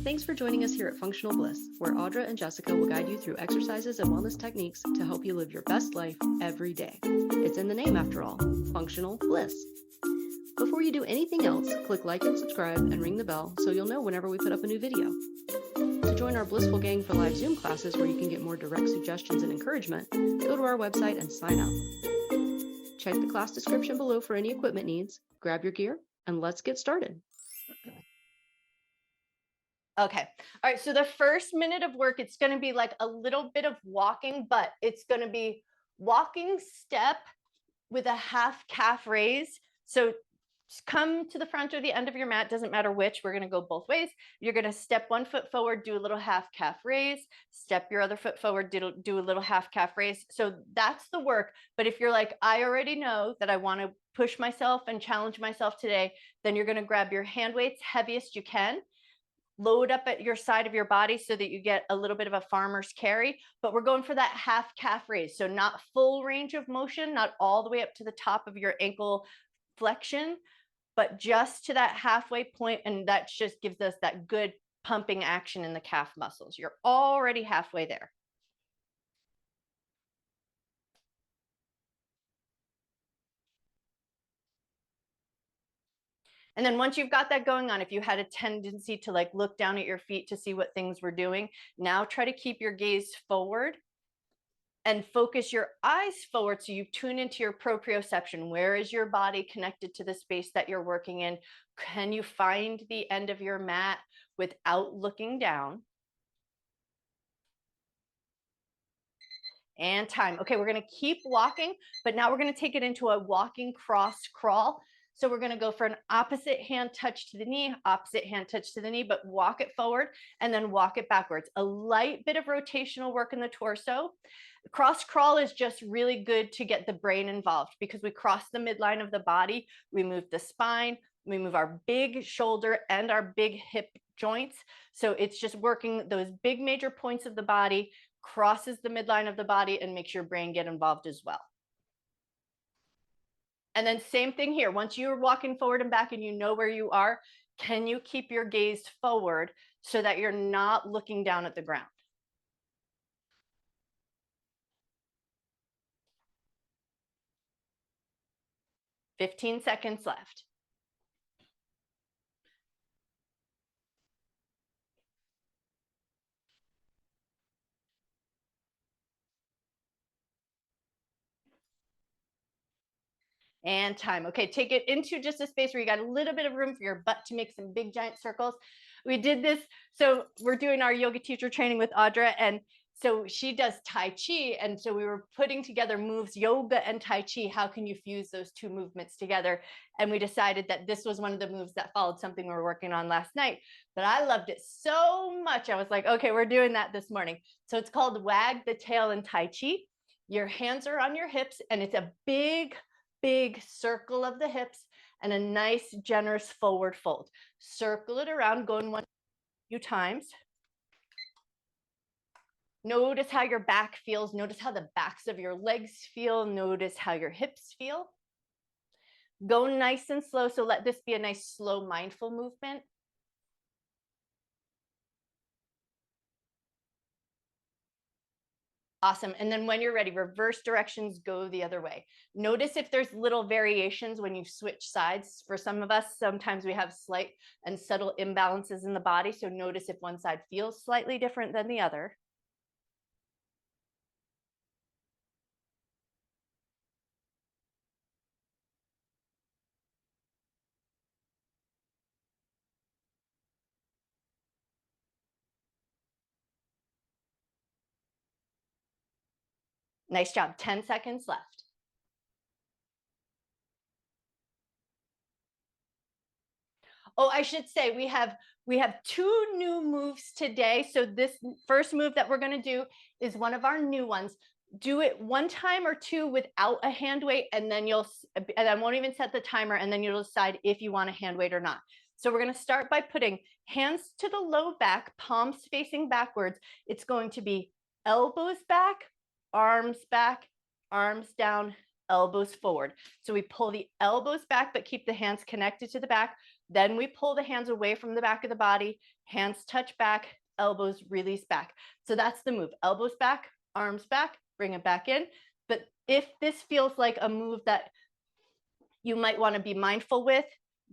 Thanks for joining us here at Functional Bliss, where Audra and Jessica will guide you through exercises and wellness techniques to help you live your best life every day. It's in the name, after all, Functional Bliss. Before you do anything else, click like and subscribe and ring the bell so you'll know whenever we put up a new video. To join our Blissful Gang for live Zoom classes where you can get more direct suggestions and encouragement, go to our website and sign up. Check the class description below for any equipment needs, grab your gear, and let's get started. Okay. All right. So the first minute of work, it's going to be like a little bit of walking, but it's going to be walking step with a half calf raise. So just come to the front or the end of your mat. Doesn't matter which. We're going to go both ways. You're going to step one foot forward, do a little half calf raise, step your other foot forward, do a little half calf raise. So that's the work. But if you're like, I already know that I want to push myself and challenge myself today, then you're going to grab your hand weights heaviest you can. Load up at your side of your body so that you get a little bit of a farmer's carry, but we're going for that half calf raise. So not full range of motion, not all the way up to the top of your ankle flexion, but just to that halfway point, and that just gives us that good pumping action in the calf muscles. You're already halfway there. And then once you've got that going on, if you had a tendency to like look down at your feet to see what things were doing, now try to keep your gaze forward and focus your eyes forward so you tune into your proprioception. Where is your body connected to the space that you're working in? Can you find the end of your mat without looking down? And time. Okay, we're going to keep walking, but now we're going to take it into a walking cross crawl. So we're going to go for an opposite hand touch to the knee, opposite hand touch to the knee, but walk it forward and then walk it backwards. A light bit of rotational work in the torso. Cross crawl is just really good to get the brain involved because we cross the midline of the body, we move the spine, we move our big shoulder and our big hip joints. So it's just working those big major points of the body, crosses the midline of the body, and makes your brain get involved as well. And then same thing here. Once you're walking forward and back and you know where you are, can you keep your gaze forward so that you're not looking down at the ground? "15 seconds left. And time. Okay, take it into just a space where you got a little bit of room for your butt to make some big giant circles. We did this. So we're doing our yoga teacher training with Audra, and so she does Tai Chi. And so we were putting together moves, yoga and Tai Chi. How can you fuse those two movements together? And we decided that this was one of the moves that followed something we were working on last night. But I loved it so much. I was like, okay, we're doing that this morning. So it's called Wag the Tail in Tai Chi. Your hands are on your hips, and it's a big circle of the hips and a nice generous forward fold. Circle it around, going one few times. Notice how your back feels. Notice how the backs of your legs feel. Notice how your hips feel. Go nice and slow. So let this be a nice, slow, mindful movement. Awesome. And then when you're ready, reverse directions, go the other way. Notice if there's little variations when you switch sides. For some of us, sometimes we have slight and subtle imbalances in the body. So notice if one side feels slightly different than the other. Nice job. 10 seconds left. Oh, I should say we have two new moves today. So this first move that we're going to do is one of our new ones. Do it one time or two without a hand weight, and then I won't even set the timer, and then you'll decide if you want a hand weight or not. So we're going to start by putting hands to the low back, palms facing backwards. It's going to be elbows back, arms down, elbows forward. So we pull the elbows back, but keep the hands connected to the back. Then we pull the hands away from the back of the body, hands touch back, elbows release back. So that's the move. Elbows back, arms back, bring it back in. But if this feels like a move that you might want to be mindful with,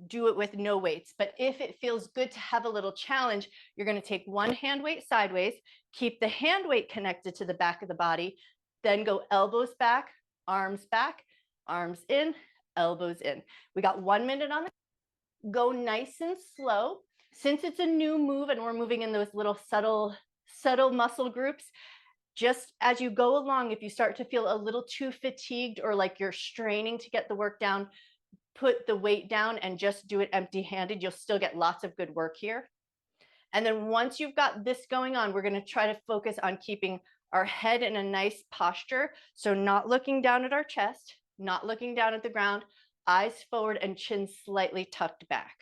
do it with no weights. But if it feels good to have a little challenge, you're going to take one hand weight sideways, keep the hand weight connected to the back of the body, then go elbows back, arms in, elbows in. We got 1 minute on it. Go nice and slow. Since it's a new move and we're moving in those little subtle muscle groups, just as you go along, if you start to feel a little too fatigued or like you're straining to get the work down, put the weight down and just do it empty-handed. You'll still get lots of good work here. And then once you've got this going on, we're going to try to focus on keeping our head in a nice posture. So not looking down at our chest, not looking down at the ground, eyes forward and chin slightly tucked back.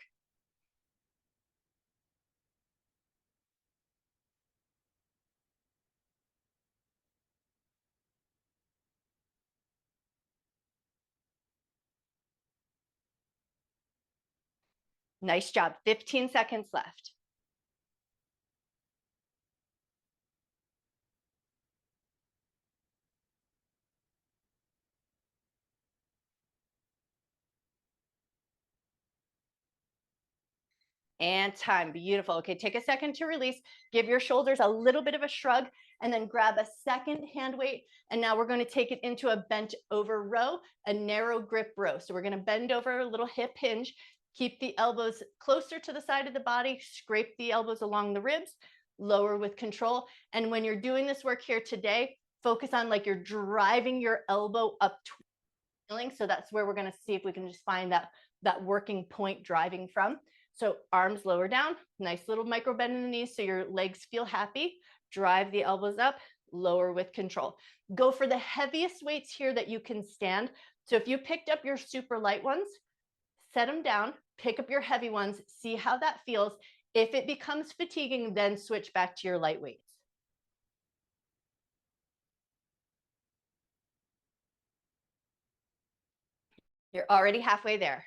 Nice job. 15 seconds left. And time. Beautiful. Okay, take a second to release. Give your shoulders a little bit of a shrug and then grab a second hand weight. And now we're going to take it into a bent over row, a narrow grip row. So we're going to bend over a little hip hinge, keep the elbows closer to the side of the body, scrape the elbows along the ribs, lower with control. And when you're doing this work here today, focus on like you're driving your elbow up to the ceiling. So that's where we're going to see if we can just find that working point driving from. So arms lower down, nice little micro bend in the knees so your legs feel happy. Drive the elbows up, lower with control. Go for the heaviest weights here that you can stand. So if you picked up your super light ones, set them down, pick up your heavy ones, see how that feels. If it becomes fatiguing, then switch back to your light weights. You're already halfway there.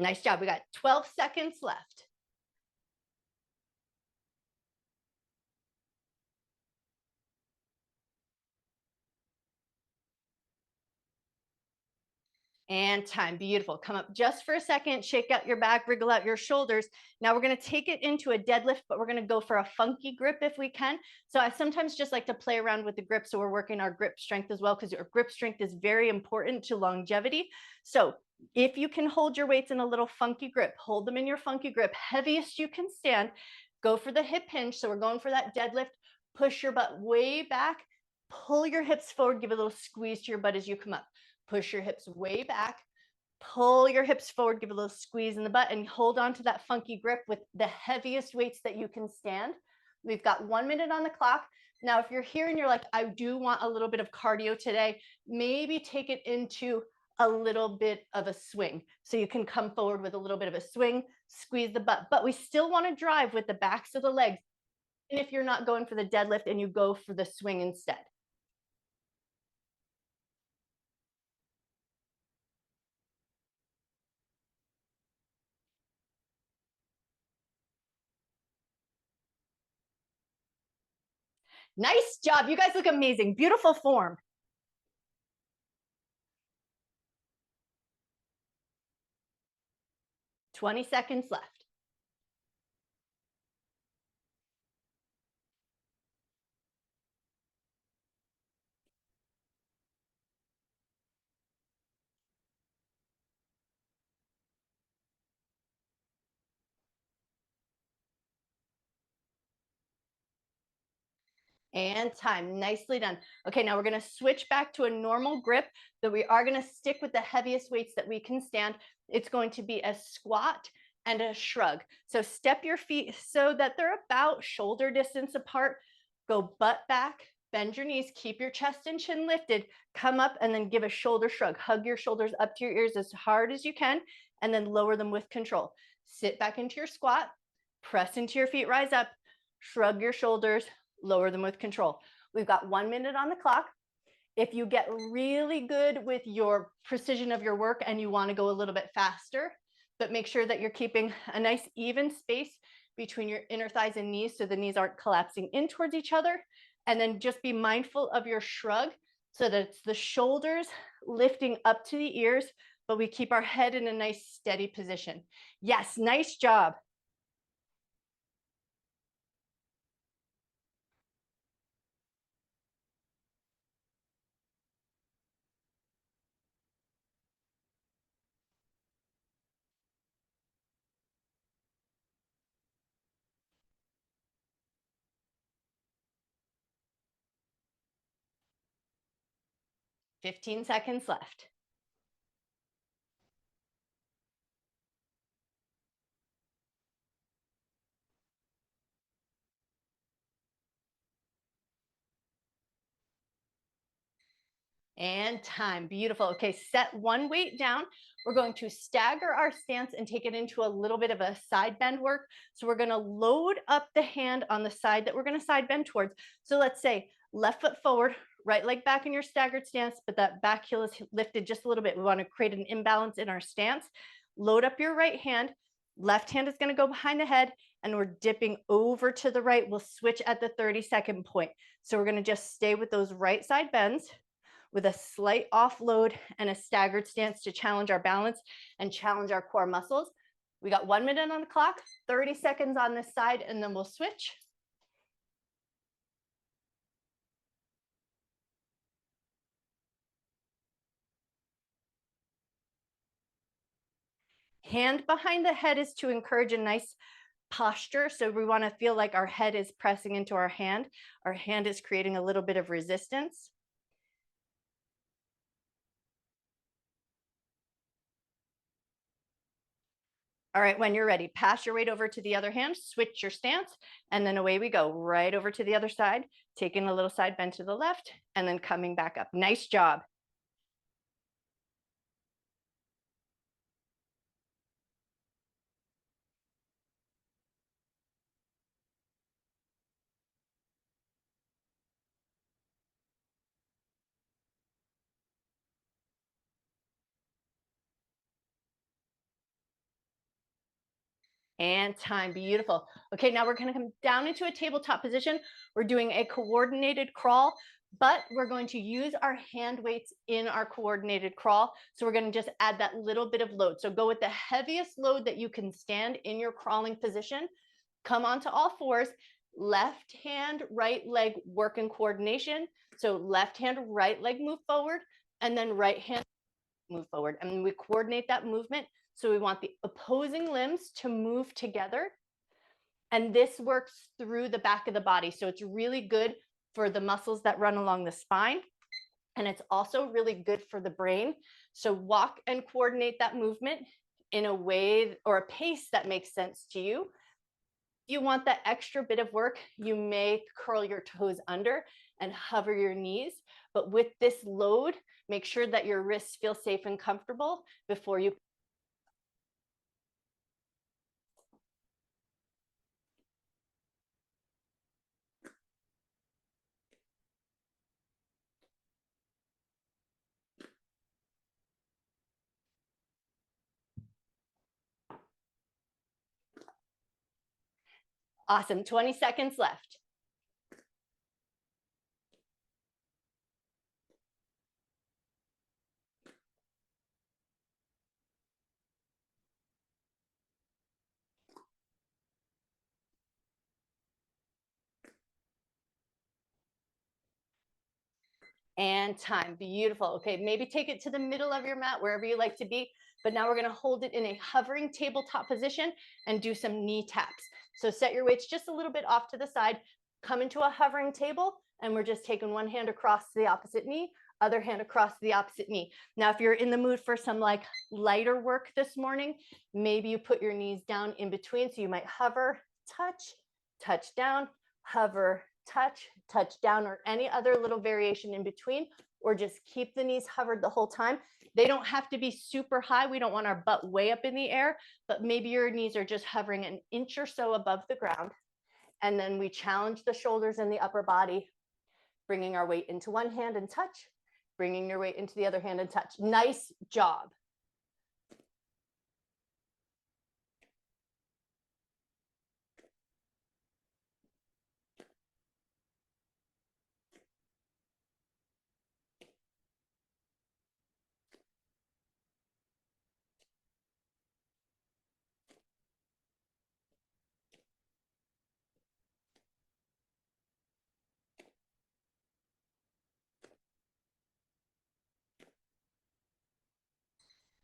Nice job. We got 12 seconds left. And time. Beautiful. Come up just for a second, shake out your back, wriggle out your shoulders. Now we're going to take it into a deadlift, but we're going to go for a funky grip if we can. So I sometimes just like to play around with the grip. So we're working our grip strength as well, because your grip strength is very important to longevity. So if you can hold your weights in a little funky grip, hold them in your funky grip, heaviest you can stand, go for the hip hinge. So we're going for that deadlift, push your butt way back, pull your hips forward, give a little squeeze to your butt as you come up. Push your hips way back, pull your hips forward, give a little squeeze in the butt, and hold on to that funky grip with the heaviest weights that you can stand. We've got 1 minute on the clock. Now, if you're here and you're like, I do want a little bit of cardio today, maybe take it into a little bit of a swing. So you can come forward with a little bit of a swing, squeeze the butt, but we still want to drive with the backs of the legs. And if you're not going for the deadlift and you go for the swing instead. Nice job. You guys look amazing. Beautiful form. Twenty seconds left. And time. Nicely done. Okay, now we're going to switch back to a normal grip, but we are going to stick with the heaviest weights that we can stand. It's going to be a squat and a shrug. So step your feet so that they're about shoulder distance apart. Go butt back, bend your knees, keep your chest and chin lifted, come up and then give a shoulder shrug. Hug your shoulders up to your ears as hard as you can. and then lower them with control. Sit back into your squat, press into your feet, rise up, shrug your shoulders, lower them with control. We've got 1 minute on the clock. If you get really good with your precision of your work and you want to go a little bit faster, but make sure that you're keeping a nice even space between your inner thighs and knees so the knees aren't collapsing in towards each other. And then just be mindful of your shrug so that it's the shoulders lifting up to the ears, but we keep our head in a nice steady position. Yes, nice job. Fifteen seconds left. And time. Beautiful. Okay, set one weight down. We're going to stagger our stance and take it into a little bit of a side bend work. So we're going to load up the hand on the side that we're going to side bend towards. So let's say left foot forward, right leg back in your staggered stance, but that back heel is lifted just a little bit. We want to create an imbalance in our stance. Load up your right hand. Left hand is going to go behind the head, and we're dipping over to the right. We'll switch at the 30-second point. So we're going to just stay with those right side bends with a slight offload and a staggered stance to challenge our balance and challenge our core muscles. We got 1 minute on the clock, 30 seconds on this side, and then we'll switch. Hand behind the head is to encourage a nice posture. So we want to feel like our head is pressing into our hand. Our hand is creating a little bit of resistance. All right, when you're ready, pass your weight over to the other hand, switch your stance, and then away we go, right over to the other side, taking a little side bend to the left, and then coming back up. Nice job. And time. Beautiful. Okay, now we're going to come down into a tabletop position. We're doing a coordinated crawl, but we're going to use our hand weights in our coordinated crawl. So we're going to just add that little bit of load. So go with the heaviest load that you can stand in your crawling position. Come onto all fours. Left hand, right leg work in coordination. So left hand, right leg move forward, and then right hand move forward. And we coordinate that movement. So we want the opposing limbs to move together. And this works through the back of the body. So it's really good for the muscles that run along the spine. And it's also really good for the brain. So walk and coordinate that movement in a way or a pace that makes sense to you. If you want that extra bit of work, you may curl your toes under and hover your knees. But with this load, make sure that your wrists feel safe and comfortable before you. Awesome. 20 seconds left. And time. Beautiful. Okay, maybe take it to the middle of your mat, wherever you like to be. But now we're going to hold it in a hovering tabletop position and do some knee taps. So set your weights just a little bit off to the side, come into a hovering table, and we're just taking one hand across the opposite knee, other hand across the opposite knee. Now, if you're in the mood for some like lighter work this morning, maybe you put your knees down in between. So you might hover, touch, touch down, hover, touch down, or any other little variation in between, or just keep the knees hovered the whole time. They don't have to be super high. We don't want our butt way up in the air, but maybe your knees are just hovering an inch or so above the ground. And then we challenge the shoulders and the upper body, bringing our weight into one hand and touch, bringing your weight into the other hand and touch. Nice job.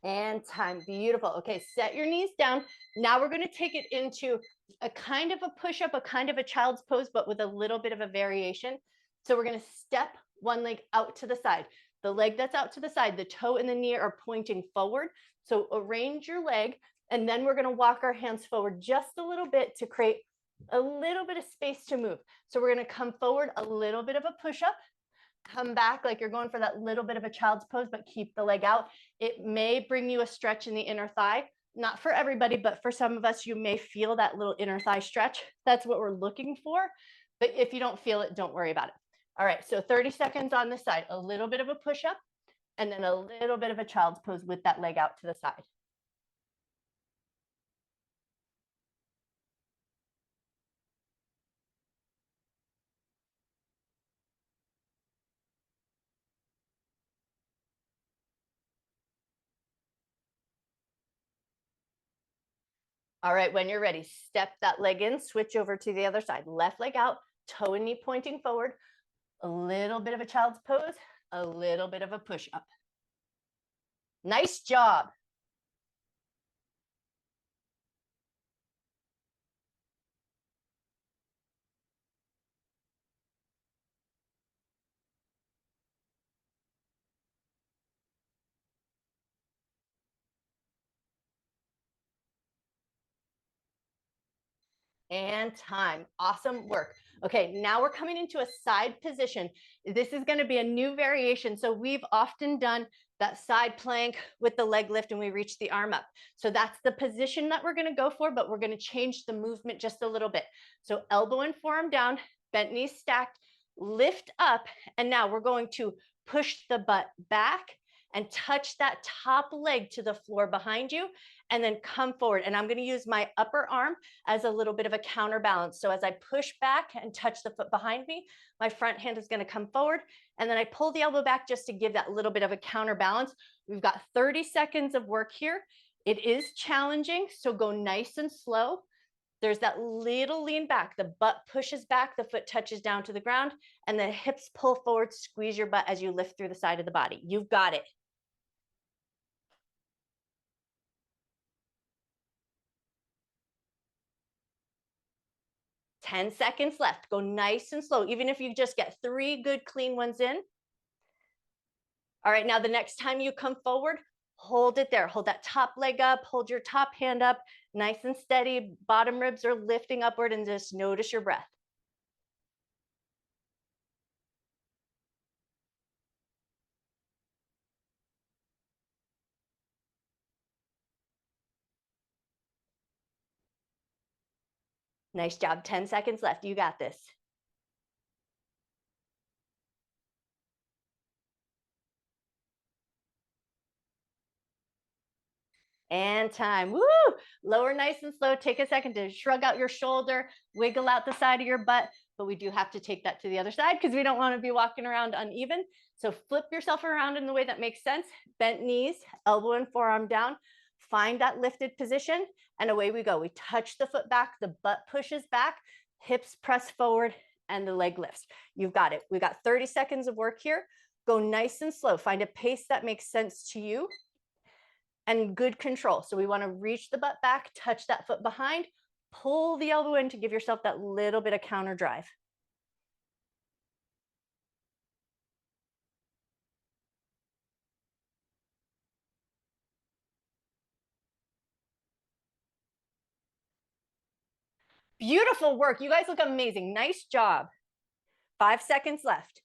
And time. Beautiful. Okay, set your knees down. Now we're going to take it into a kind of a push-up, a kind of a child's pose, but with a little bit of a variation. So we're going to step one leg out to the side. The leg that's out to the side, the toe and the knee are pointing forward. So arrange your leg, and then we're going to walk our hands forward just a little bit to create a little bit of space to move. So we're going to come forward, a little bit of a push-up, come back like you're going for that little bit of a child's pose, but keep the leg out. It may bring you a stretch in the inner thigh. Not for everybody, but for some of us, you may feel that little inner thigh stretch. That's what we're looking for. But if you don't feel it, don't worry about it. All right, so 30 seconds on this side, a little bit of a push-up, and then a little bit of a child's pose with that leg out to the side. All right, when you're ready, step that leg in, switch over to the other side. Left leg out, toe and knee pointing forward, a little bit of a child's pose, a little bit of a push-up. Nice job. And time. Awesome work. Okay, now we're coming into a side position. This is going to be a new variation. So we've often done that side plank with the leg lift and we reach the arm up. So that's the position that we're going to go for, but we're going to change the movement just a little bit. So elbow and forearm down, bent knees stacked, lift up, and now we're going to push the butt back and touch that top leg to the floor behind you, and then come forward. And I'm going to use my upper arm as a little bit of a counterbalance. So as I push back and touch the foot behind me, my front hand is going to come forward, and then I pull the elbow back just to give that little bit of a counterbalance. We've got 30 seconds of work here. It is challenging, so go nice and slow. There's that little lean back, the butt pushes back, the foot touches down to the ground, and the hips pull forward, squeeze your butt as you lift through the side of the body. You've got it. 10 seconds left. Go nice and slow, even if you just get 3 good clean ones in. All right, now the next time you come forward, hold it there. Hold that top leg up, hold your top hand up, nice and steady. Bottom ribs are lifting upward, and just notice your breath. Nice job. 10 seconds left. You got this. And time. Woo! Lower nice and slow. Take a second to shrug out your shoulder, wiggle out the side of your butt, but we do have to take that to the other side because we don't want to be walking around uneven. So flip yourself around in the way that makes sense. Bent knees, elbow and forearm down. Find that lifted position, and away we go. We touch the foot back, the butt pushes back, hips press forward, and the leg lifts. You've got it. We've got 30 seconds of work here. Go nice and slow. Find a pace that makes sense to you and good control. So we want to reach the butt back, touch that foot behind, pull the elbow in to give yourself that little bit of counter drive. Beautiful work. You guys look amazing. Nice job. 5 seconds left.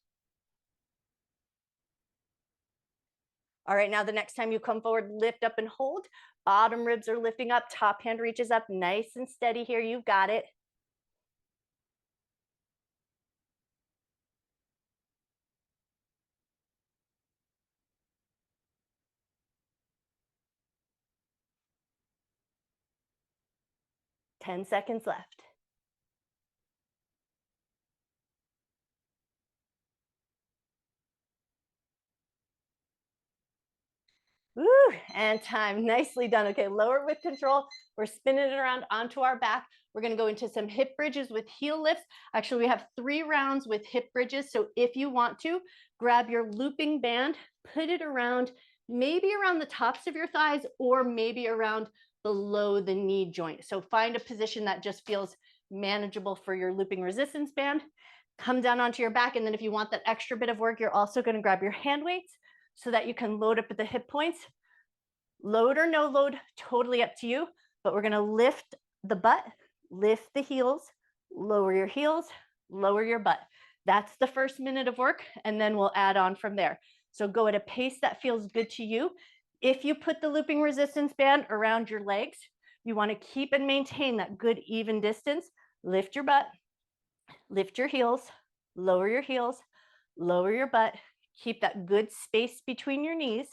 All right, now the next time you come forward, lift up and hold. Bottom ribs are lifting up, top hand reaches up, nice and steady here. You've got it. Ten seconds left. Woo, and time. Nicely done. Okay, lower with control. We're spinning it around onto our back. We're going to go into some hip bridges with heel lifts. Actually, we have 3 rounds with hip bridges. So if you want to, grab your looping band, put it around, maybe around the tops of your thighs or maybe around below the knee joint. So find a position that just feels manageable for your looping resistance band. Come down onto your back. And then if you want that extra bit of work, you're also going to grab your hand weights so that you can load up at the hip points. Load or no load, totally up to you, but we're gonna lift the butt, lift the heels, lower your butt. That's the first minute of work, and then we'll add on from there. So go at a pace that feels good to you. If you put the looping resistance band around your legs, you wanna keep and maintain that good even distance. Lift your butt, lift your heels, lower your butt, keep that good space between your knees.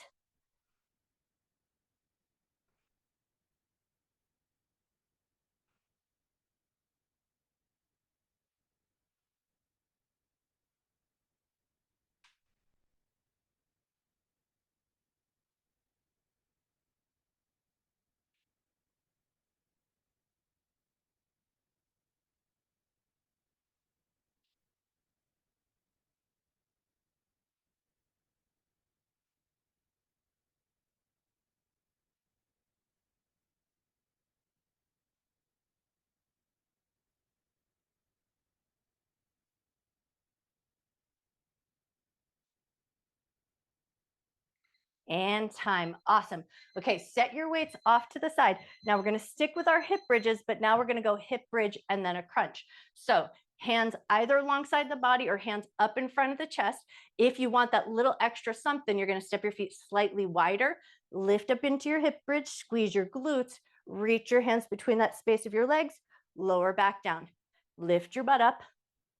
And time. Awesome. Okay, set your weights off to the side. Now we're going to stick with our hip bridges, but now we're going to go hip bridge and then a crunch. So hands either alongside the body or hands up in front of the chest. If you want that little extra something, you're going to step your feet slightly wider, lift up into your hip bridge, squeeze your glutes, reach your hands between that space of your legs, lower back down, lift your butt up,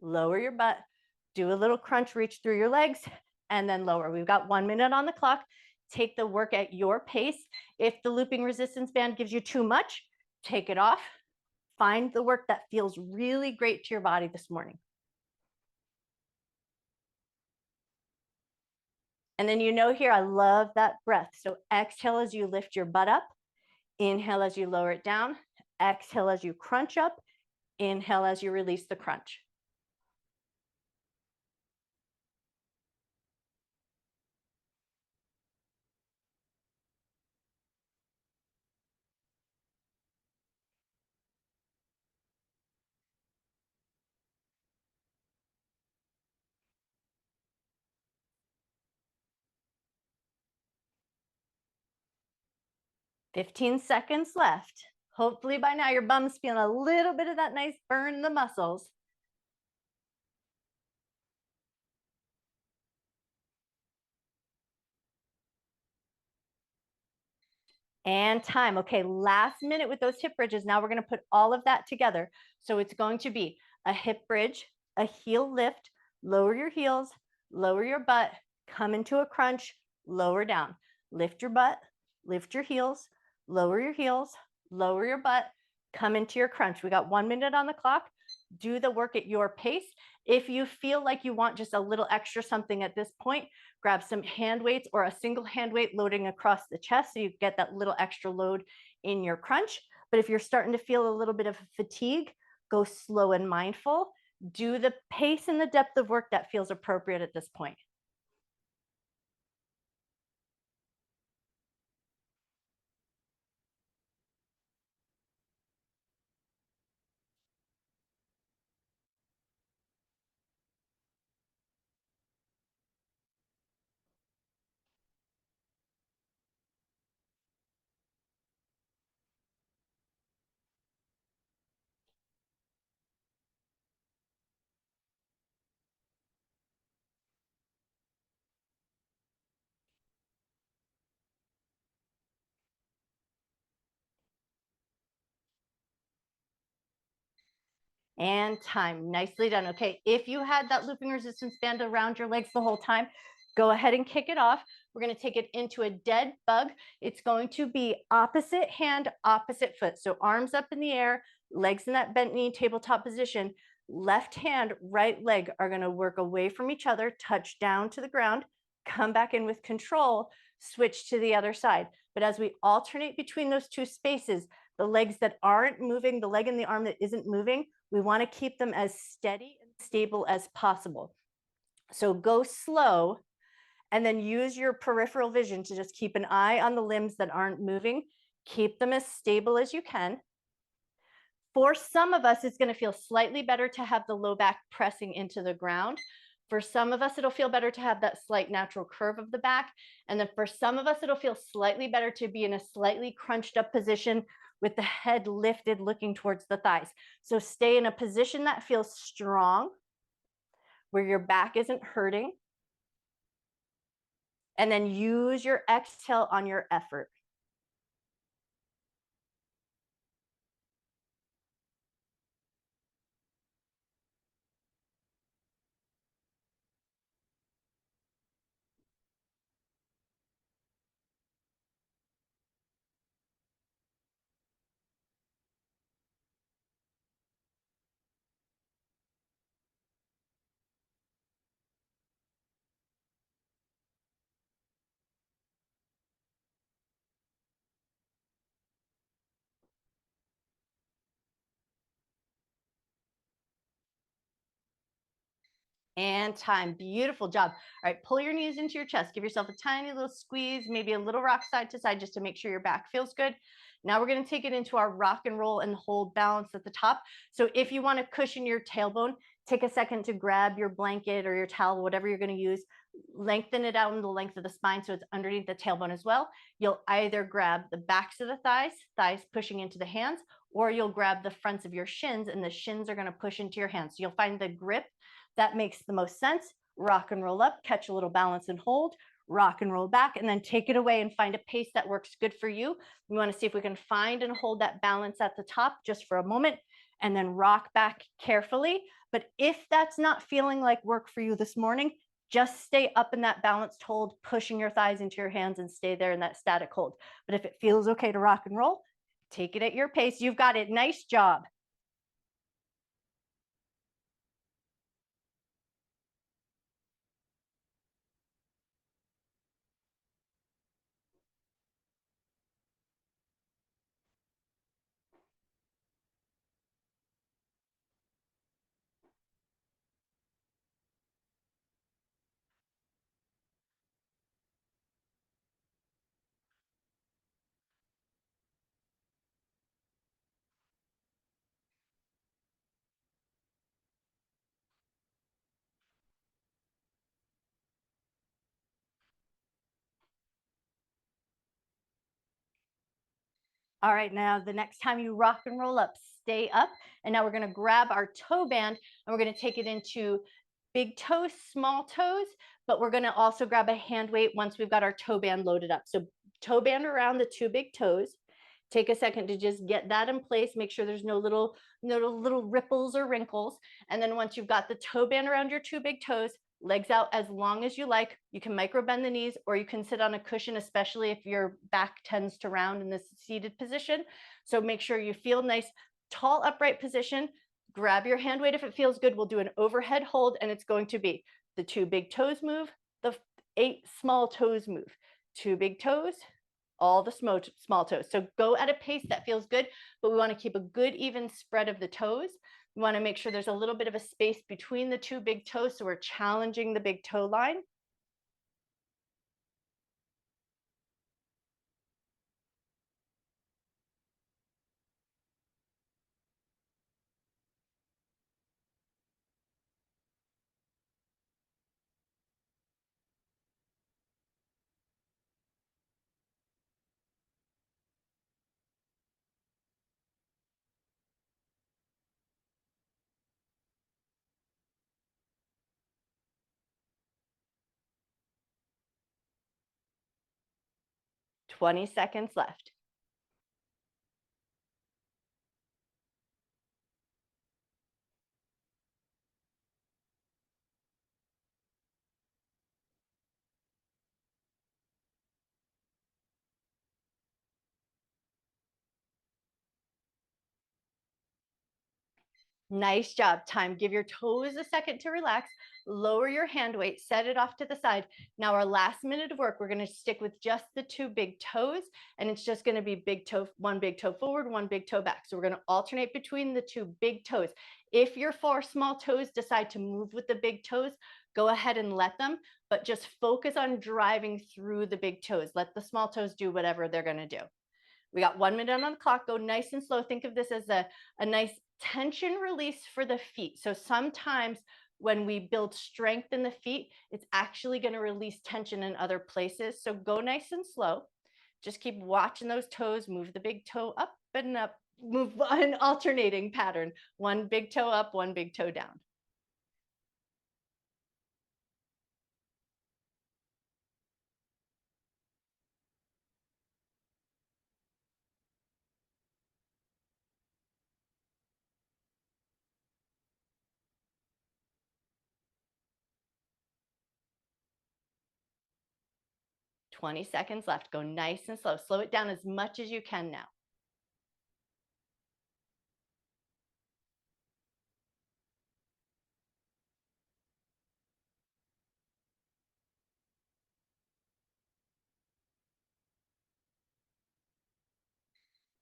lower your butt, do a little crunch, reach through your legs, and then lower. We've got 1 minute on the clock. Take the work at your pace. If the looping resistance band gives you too much, take it off. Find the work that feels really great to your body this morning. And then here, I love that breath. So exhale as you lift your butt up. Inhale as you lower it down. Exhale as you crunch up. Inhale as you release the crunch. 15 seconds left. Hopefully by now your bum's feeling a little bit of that nice burn in the muscles. And time. Okay, last minute with those hip bridges. Now we're going to put all of that together. So it's going to be a hip bridge, a heel lift, lower your heels, lower your butt, come into a crunch, lower down, lift your butt, lift your heels, lower your butt, come into your crunch. We got 1 minute on the clock. Do the work at your pace. If you feel like you want just a little extra something at this point, grab some hand weights or a single hand weight loading across the chest so you get that little extra load in your crunch. But if you're starting to feel a little bit of fatigue, go slow and mindful. Do the pace and the depth of work that feels appropriate at this point. And time. Nicely done. Okay, if you had that looping resistance band around your legs the whole time, go ahead and kick it off. We're going to take it into a dead bug. It's going to be opposite hand, opposite foot. So arms up in the air, legs in that bent knee tabletop position. Left hand, right leg are going to work away from each other, touch down to the ground, come back in with control, switch to the other side. But as we alternate between those two spaces, the legs that aren't moving, the leg and the arm that isn't moving, we want to keep them as steady and stable as possible. So go slow and then use your peripheral vision to just keep an eye on the limbs that aren't moving. Keep them as stable as you can. For some of us, it's going to feel slightly better to have the low back pressing into the ground. For some of us, it'll feel better to have that slight natural curve of the back. And then for some of us, it'll feel slightly better to be in a slightly crunched up position with the head lifted, looking towards the thighs. So stay in a position that feels strong, where your back isn't hurting. And then use your exhale on your effort. And time. Beautiful job. All right, pull your knees into your chest. Give yourself a tiny little squeeze, maybe a little rock side to side just to make sure your back feels good. Now we're going to take it into our rock and roll and hold balance at the top. So if you want to cushion your tailbone, take a second to grab your blanket or your towel, whatever you're going to use, lengthen it out in the length of the spine so it's underneath the tailbone as well. You'll either grab the backs of the thighs, thighs pushing into the hands, or you'll grab the fronts of your shins and the shins are going to push into your hands. So you'll find the grip that makes the most sense. Rock and roll up, catch a little balance and hold, rock and roll back, and then take it away and find a pace that works good for you. We want to see if we can find and hold that balance at the top just for a moment, and then rock back carefully. But if that's not feeling like work for you this morning, just stay up in that balanced hold, pushing your thighs into your hands and stay there in that static hold. But if it feels okay to rock and roll, take it at your pace. You've got it. Nice job. All right, now the next time you rock and roll up, stay up. And now we're going to grab our toe band and we're going to take it into big toes, small toes, but we're going to also grab a hand weight once we've got our toe band loaded up. So toe band around the two big toes. Take a second to just get that in place. Make sure there's no little ripples or wrinkles. And then once you've got the toe band around your two big toes, legs out as long as you like. You can micro bend the knees or you can sit on a cushion, especially if your back tends to round in this seated position. So make sure you feel nice, tall, upright position. Grab your hand weight if it feels good. We'll do an overhead hold and it's going to be the two big toes move, the 8 small toes move, two big toes, all the small toes. So go at a pace that feels good, but we want to keep a good even spread of the toes. We want to make sure there's a little bit of a space between the two big toes, so we're challenging the big toe line. Twenty seconds left. Nice job. Time. Give your toes a second to relax. Lower your hand weight, set it off to the side. Now our last minute of work, we're going to stick with just the two big toes, and it's just going to be big toe, one big toe forward, one big toe back. So we're going to alternate between the two big toes. If your four small toes decide to move with the big toes, go ahead and let them, but just focus on driving through the big toes. Let the small toes do whatever they're going to do. We got 1 minute on the clock. Go nice and slow. Think of this as a nice tension release for the feet. So sometimes when we build strength in the feet, it's actually going to release tension in other places. So go nice and slow. Just keep watching those toes. Move the big toe up and up. Move an alternating pattern. One big toe up, one big toe down. Twenty seconds left. Go nice and slow. Slow it down as much as you can now.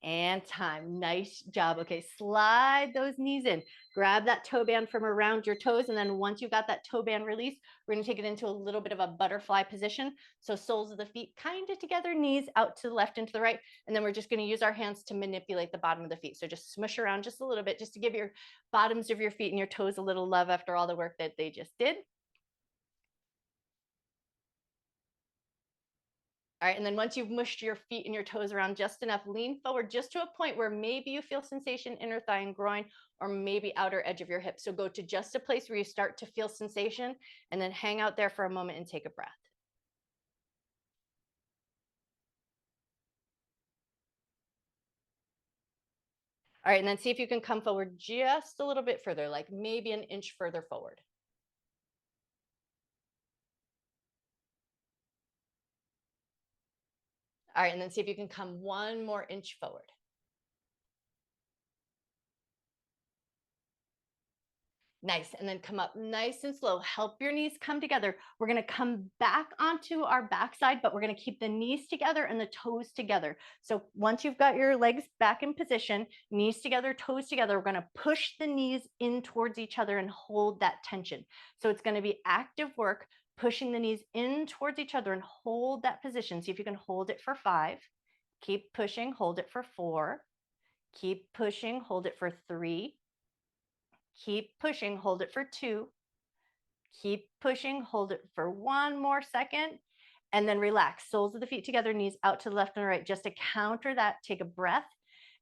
And time. Nice job. Okay, slide those knees in. Grab that toe band from around your toes. And then once you've got that toe band released, we're going to take it into a little bit of a butterfly position. So soles of the feet kind of together, knees out to the left and to the right. And then we're just going to use our hands to manipulate the bottom of the feet. So just smush around just a little bit, just to give your bottoms of your feet and your toes a little love after all the work that they just did. All right, and then once you've mushed your feet and your toes around just enough, lean forward just to a point where maybe you feel sensation inner thigh and groin, or maybe outer edge of your hip. So go to just a place where you start to feel sensation, and then hang out there for a moment and take a breath. All right, and then see if you can come forward just a little bit further, like maybe an inch further forward. All right, and then see if you can come one more inch forward. Nice. And then come up nice and slow. Help your knees come together. We're going to come back onto our backside, but we're going to keep the knees together and the toes together. So once you've got your legs back in position, knees together, toes together, we're going to push the knees in towards each other and hold that tension. So it's going to be active work, pushing the knees in towards each other and hold that position. See if you can hold it for 5. Keep pushing, hold it for 4. Keep pushing, hold it for 3. Keep pushing, hold it for 2. Keep pushing, hold it for 1 more second, and then relax. Soles of the feet together, knees out to the left and the right. Just to counter that, take a breath,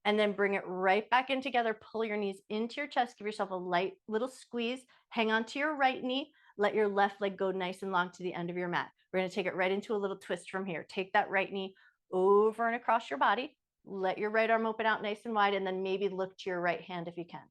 and then bring it right back in together. Pull your knees into your chest. Give yourself a light little squeeze. Hang on to your right knee. Let your left leg go nice and long to the end of your mat. We're going to take it right into a little twist from here. Take that right knee over and across your body. Let your right arm open out nice and wide, and then maybe look to your right hand if you can.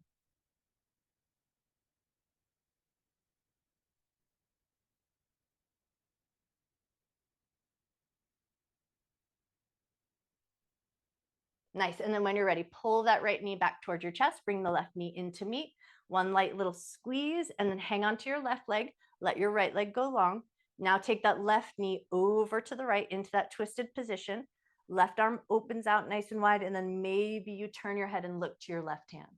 Nice. And then when you're ready, pull that right knee back towards your chest. Bring the left knee into meet. One light little squeeze, and then hang on to your left leg. Let your right leg go long. Now take that left knee over to the right into that twisted position. Left arm opens out nice and wide, and then maybe you turn your head and look to your left hand.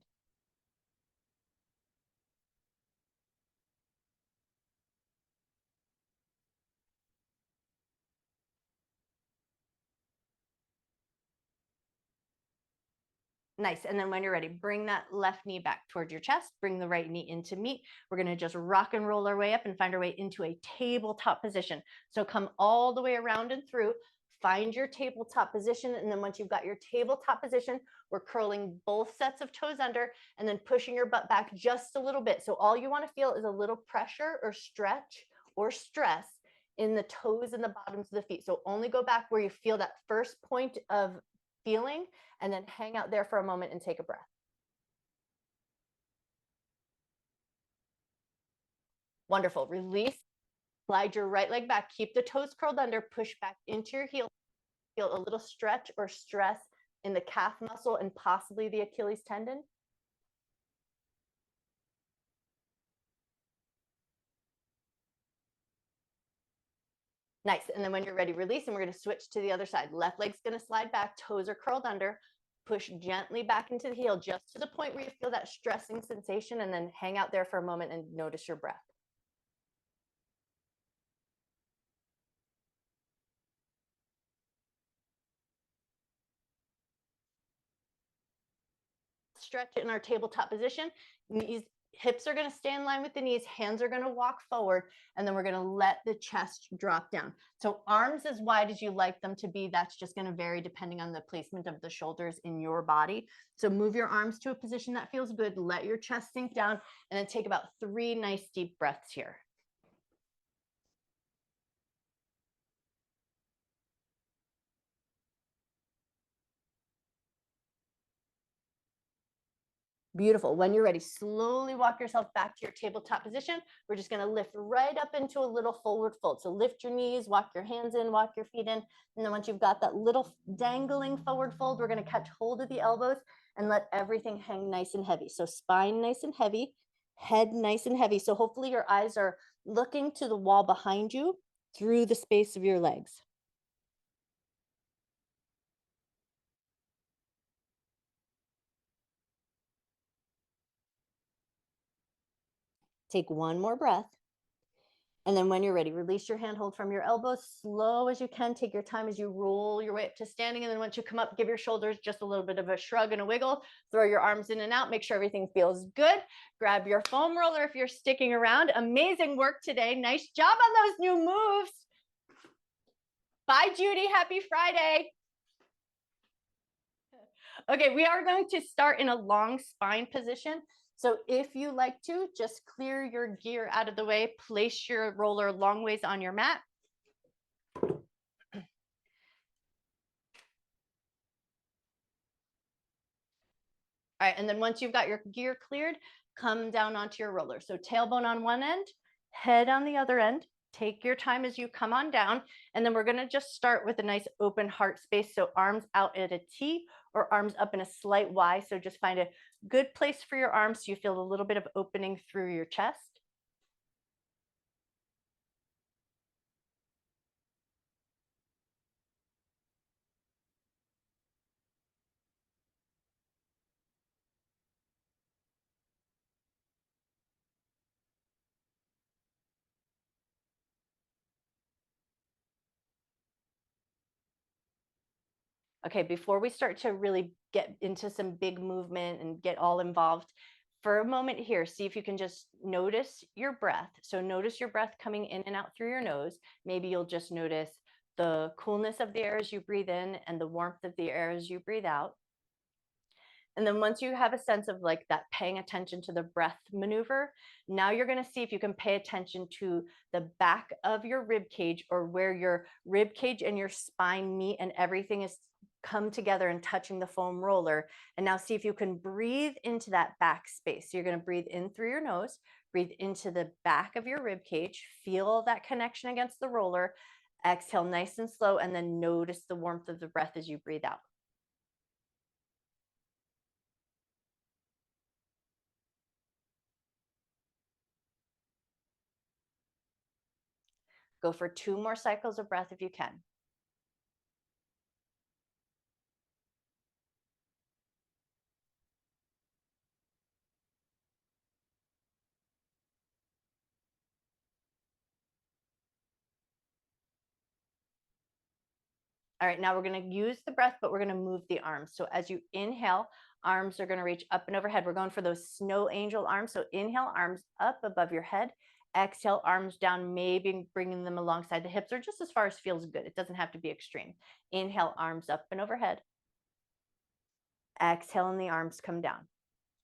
Nice. And then when you're ready, bring that left knee back towards your chest. Bring the right knee into meet. We're going to just rock and roll our way up and find our way into a tabletop position. So come all the way around and through. Find your tabletop position. And then once you've got your tabletop position, we're curling both sets of toes under and then pushing your butt back just a little bit. So all you want to feel is a little pressure or stretch or stress in the toes and the bottoms of the feet. So only go back where you feel that first point of feeling, and then hang out there for a moment and take a breath. Wonderful. Release. Slide your right leg back. Keep the toes curled under. Push back into your heel. Feel a little stretch or stress in the calf muscle and possibly the Achilles tendon. Nice. And then when you're ready, release, and we're going to switch to the other side. Left leg's going to slide back, toes are curled under. Push gently back into the heel just to the point where you feel that stressing sensation, and then hang out there for a moment and notice your breath. Stretch it in our tabletop position. Knees, hips are going to stay in line with the knees, hands are going to walk forward, and then we're going to let the chest drop down. So arms as wide as you like them to be. That's just going to vary depending on the placement of the shoulders in your body. So move your arms to a position that feels good. Let your chest sink down, and then take about 3 nice deep breaths here. Beautiful. When you're ready, slowly walk yourself back to your tabletop position. We're just going to lift right up into a little forward fold. So lift your knees, walk your hands in, walk your feet in. And then once you've got that little dangling forward fold, we're going to catch hold of the elbows and let everything hang nice and heavy. So spine nice and heavy, head nice and heavy. So hopefully your eyes are looking to the wall behind you through the space of your legs. Take one more breath. And then when you're ready, release your handhold from your elbows, slow as you can. Take your time as you roll your way up to standing. And then once you come up, give your shoulders just a little bit of a shrug and a wiggle. Throw your arms in and out. Make sure everything feels good. Grab your foam roller if you're sticking around. Amazing work today. Nice job on those new moves. Bye, Judy. Happy Friday. Okay, we are going to start in a long spine position. So if you like to, just clear your gear out of the way, place your roller long ways on your mat. All right, and then once you've got your gear cleared, come down onto your roller. So tailbone on one end, head on the other end. Take your time as you come on down. And then we're going to just start with a nice open heart space. So arms out at a T or arms up in a slight Y. So just find a good place for your arms so you feel a little bit of opening through your chest. Okay, before we start to really get into some big movement and get all involved, for a moment here, see if you can just notice your breath. So notice your breath coming in and out through your nose. Maybe you'll just notice the coolness of the air as you breathe in and the warmth of the air as you breathe out. And then once you have a sense of like that paying attention to the breath maneuver, now you're going to see if you can pay attention to the back of your rib cage, or where your rib cage and your spine meet and everything is come together and touching the foam roller. And now see if you can breathe into that back space. So you're going to breathe in through your nose, breathe into the back of your rib cage, feel that connection against the roller, exhale nice and slow, and then notice the warmth of the breath as you breathe out. Go for 2 more cycles of breath if you can. All right, now we're going to use the breath, but we're going to move the arms. So as you inhale, arms are going to reach up and overhead. We're going for those snow angel arms. So inhale, arms up above your head. Exhale, arms down, maybe bringing them alongside the hips or just as far as feels good. It doesn't have to be extreme. Inhale, arms up and overhead. Exhale, and the arms come down.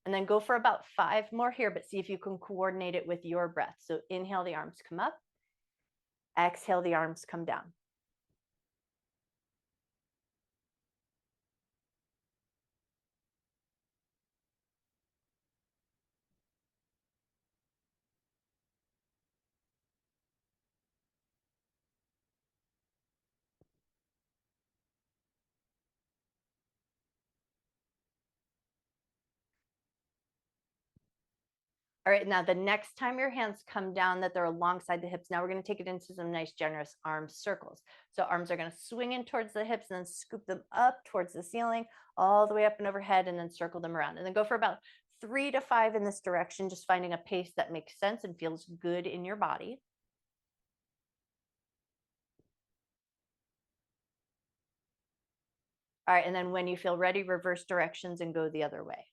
And then go for about 5 more here, but see if you can coordinate it with your breath. So inhale, the arms come up. Exhale, the arms come down. All right, now the next time your hands come down that they're alongside the hips, now we're going to take it into some nice generous arm circles. So arms are going to swing in towards the hips and then scoop them up towards the ceiling, all the way up and overhead, and then circle them around. And then go for about 3 to 5 in this direction, just finding a pace that makes sense and feels good in your body. All right, and then when you feel ready, reverse directions and go the other way.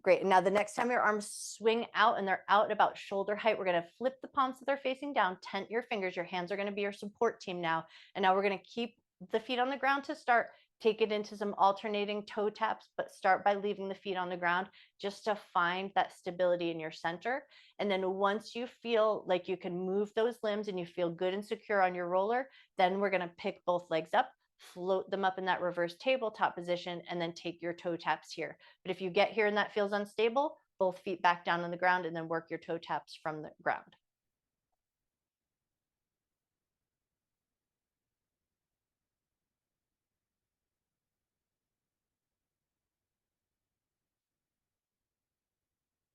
Great. And now the next time your arms swing out and they're out about shoulder height, we're going to flip the palms so they're facing down, tent your fingers. Your hands are going to be your support team now. And now we're going to keep the feet on the ground to start. Take it into some alternating toe taps, but start by leaving the feet on the ground just to find that stability in your center. And then once you feel like you can move those limbs and you feel good and secure on your roller, then we're going to pick both legs up, float them up in that reverse tabletop position, and then take your toe taps here. But if you get here and that feels unstable, both feet back down on the ground and then work your toe taps from the ground.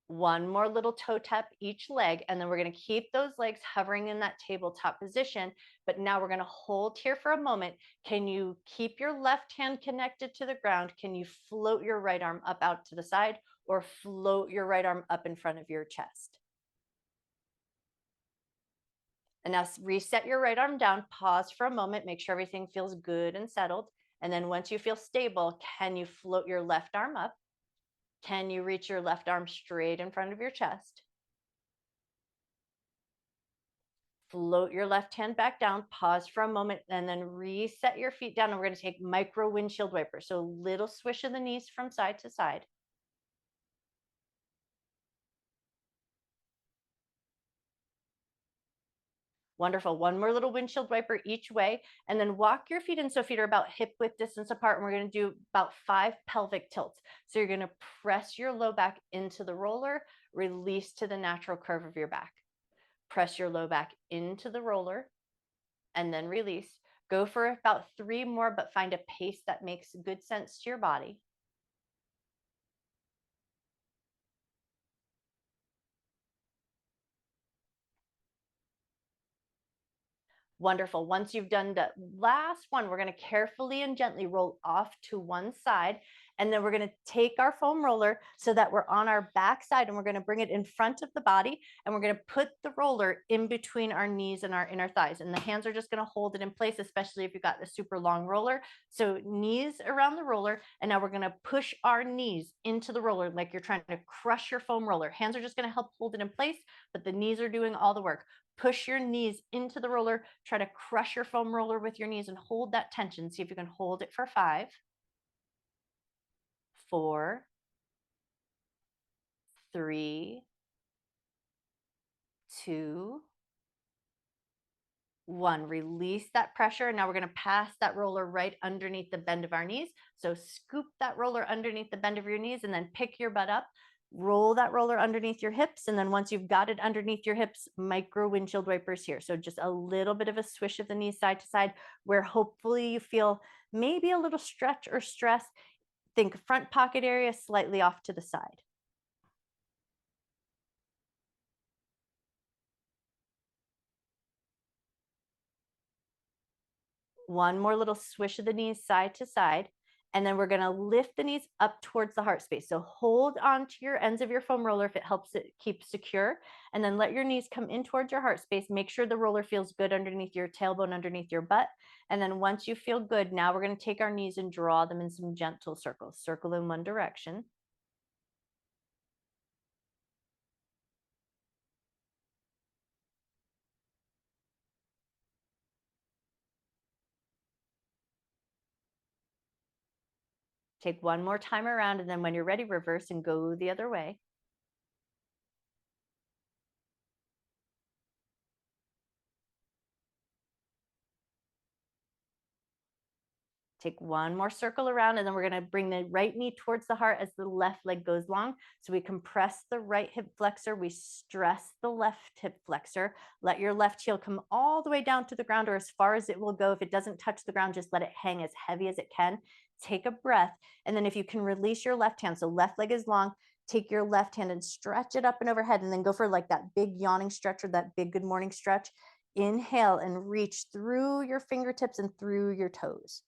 One more little toe tap each leg, and then we're going to keep those legs hovering in that tabletop position. But now we're going to hold here for a moment. Can you keep your left hand connected to the ground? Can you float your right arm up out to the side, or float your right arm up in front of your chest? And now reset your right arm down, pause for a moment, make sure everything feels good and settled. And then once you feel stable, can you float your left arm up? Can you reach your left arm straight in front of your chest? Float your left hand back down, pause for a moment, and then reset your feet down. And we're going to take micro windshield wiper. So little swish of the knees from side to side. Wonderful. One more little windshield wiper each way, and then walk your feet in so feet are about hip width distance apart. And we're going to do about 5 pelvic tilts. So you're going to press your low back into the roller, release to the natural curve of your back. Press your low back into the roller, and then release. Go for about 3 more, but find a pace that makes good sense to your body. Wonderful. Once you've done the last one, we're going to carefully and gently roll off to one side. And then we're going to take our foam roller so that we're on our back side, and we're going to bring it in front of the body. And we're going to put the roller in between our knees and our inner thighs. And the hands are just going to hold it in place, especially if you've got a super long roller. So knees around the roller. And now we're going to push our knees into the roller like you're trying to crush your foam roller. Hands are just going to help hold it in place, but the knees are doing all the work. Push your knees into the roller. Try to crush your foam roller with your knees and hold that tension. See if you can hold it for 5, 4, 3, 2, 1. Release that pressure. Now we're going to pass that roller right underneath the bend of our knees. So scoop that roller underneath the bend of your knees and then pick your butt up. Roll that roller underneath your hips. And then once you've got it underneath your hips, micro windshield wipers here. So just a little bit of a swish of the knees side to side, where hopefully you feel maybe a little stretch or stress. Think front pocket area slightly off to the side. One more little swish of the knees side to side. And then we're going to lift the knees up towards the heart space. So hold on to your ends of your foam roller if it helps it keep secure. And then let your knees come in towards your heart space. Make sure the roller feels good underneath your tailbone, underneath your butt. And then once you feel good, now we're going to take our knees and draw them in some gentle circles. Circle in one direction. Take one more time around, and then when you're ready, reverse and go the other way. Take one more circle around, and then we're going to bring the right knee towards the heart as the left leg goes long. So we compress the right hip flexor, we stress the left hip flexor. Let your left heel come all the way down to the ground or as far as it will go. If it doesn't touch the ground, just let it hang as heavy as it can. Take a breath, and then if you can release your left hand, so left leg is long, take your left hand and stretch it up and overhead, and then go for like that big yawning stretch or that big good morning stretch. Inhale and reach through your fingertips and through your toes.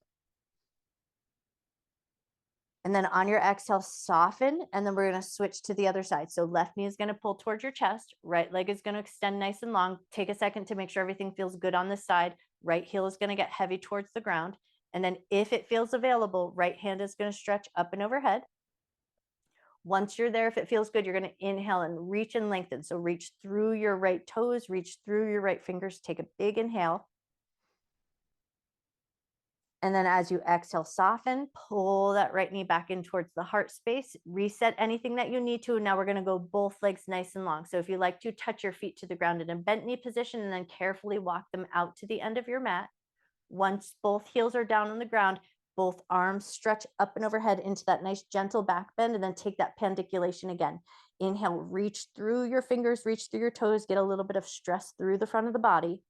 And then on your exhale, soften, and then we're going to switch to the other side. So left knee is going to pull towards your chest, right leg is going to extend nice and long. Take a second to make sure everything feels good on this side. Right heel is going to get heavy towards the ground. And then if it feels available, right hand is going to stretch up and overhead. Once you're there, if it feels good, you're going to inhale and reach and lengthen. So reach through your right toes, reach through your right fingers, take a big inhale. And then as you exhale, soften, pull that right knee back in towards the heart space, reset anything that you need to. And now we're going to go both legs nice and long. So if you like to touch your feet to the ground in a bent knee position and then carefully walk them out to the end of your mat. Once both heels are down on the ground, both arms stretch up and overhead into that nice gentle back bend, and then take that pandiculation again. Inhale, reach through your fingers, reach through your toes, get a little bit of stress through the front of the body.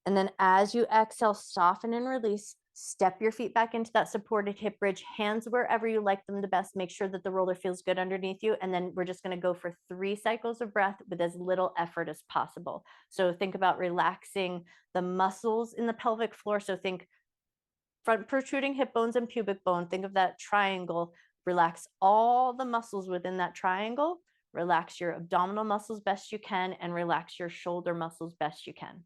And then as you exhale, soften and release. Step your feet back into that supported hip bridge, hands wherever you like them the best. Make sure that the roller feels good underneath you. And then we're just going to go for 3 cycles of breath with as little effort as possible. So think about relaxing the muscles in the pelvic floor. So think front protruding hip bones and pubic bone. Think of that triangle. Relax all the muscles within that triangle. Relax your abdominal muscles best you can, and relax your shoulder muscles best you can.